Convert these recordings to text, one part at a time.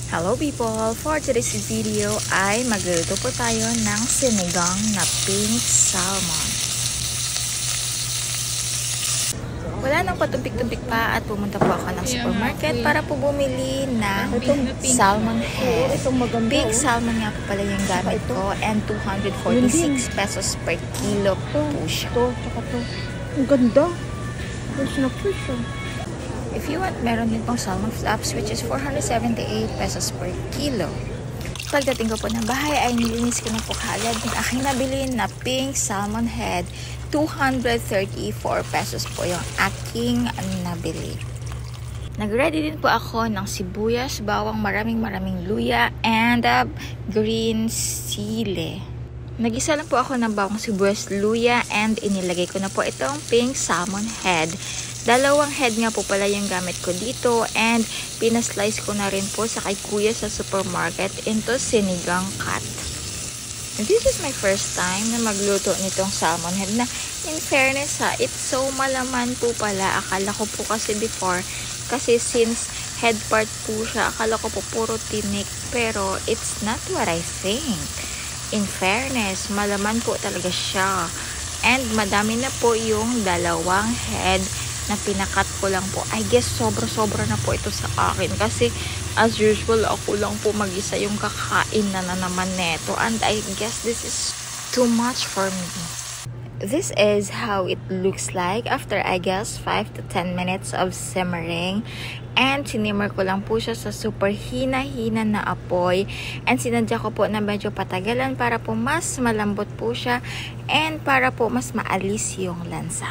Hello people! For today's video ay magluluto po tayo ng sinigang na pink salmon. Wala nang patumpik-tumpik pa at pumunta po ako ng supermarket para po bumili ng salmon head. Big salmon nga po pala yung gamit ko and 246 pesos per kilo po siya. Ang ganda. Fresh na fresh. If you want, meron din pong salmon flaps which is 478 pesos per kilo. Pagdating ko po ng bahay ay nilinis ko na po kagad yung aking nabili na pink salmon head. 234 pesos po yung aking nabili. Nag-ready din po ako ng sibuyas, bawang, maraming luya, and green sile. Nag-isa lang po ako ng bawang, sibuyas, luya, and inilagay ko na po itong pink salmon head. Dalawang head nga po pala yung gamit ko dito and pinaslice ko na rin po sa kay kuya sa supermarket into sinigang cut. And this is my first time na magluto nitong salmon head na in fairness it's so malaman po pala. Akala ko po kasi before, kasi since head part po siya, akala ko po puro tinik, pero it's not what I think. In fairness, malaman po talaga siya. And madami na po yung dalawang head na pinakat ko lang po. I guess sobra-sobra na po ito sa akin. Kasi as usual, ako lang po mag-isa yung kakain na naman neto. And I guess this is too much for me. This is how it looks like after I guess 5 to 10 minutes of simmering. And sinimmer ko lang po siya sa super hina-hina na apoy. And sinadya ko po na medyo patagalan para po mas malambot po siya. And para po mas maalis yung lansa.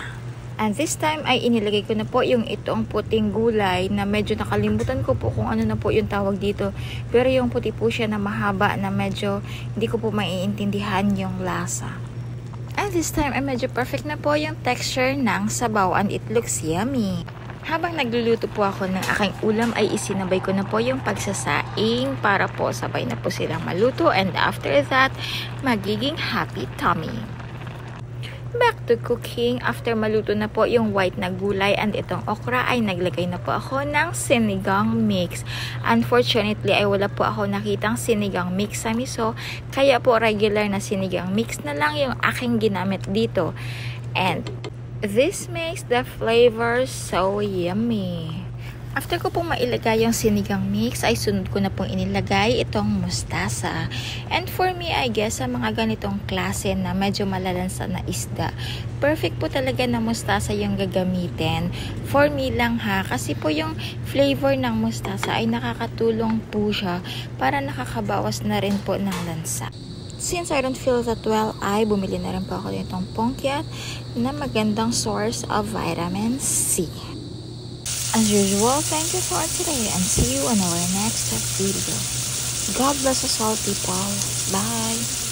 And this time ay inilagay ko na po yung itong puting gulay na medyo nakalimutan ko po kung ano na po yung tawag dito. Pero yung puti po siya na mahaba na medyo hindi ko po maiintindihan yung lasa. And this time ay medyo perfect na po yung texture ng sabaw and it looks yummy. Habang nagluluto po ako ng aking ulam ay isinabay ko na po yung pagsasaing para po sabay na po silang maluto and after that magiging happy tummy. Back to cooking. After maluto na po yung white na gulay and itong okra ay naglagay na po ako ng sinigang mix. Unfortunately ay wala po ako nakitang sinigang mix sa miso, kaya po regular na sinigang mix na lang yung aking ginamit dito. And this makes the flavor so yummy. After ko pong mailagay yung sinigang mix, ay sunod ko na pong inilagay itong mustasa. And for me, I guess, sa mga ganitong klase na medyo malalansa na isda, perfect po talaga na mustasa yung gagamitin. For me lang ha, kasi po yung flavor ng mustasa ay nakakatulong po siya para nakakabawas na rin po ng lansa. Since I don't feel that well, ay bumili na rin po ako nitong pongkiat na magandang source of vitamin C. As usual, thank you for today and see you on our next video. God bless us all, people. Bye!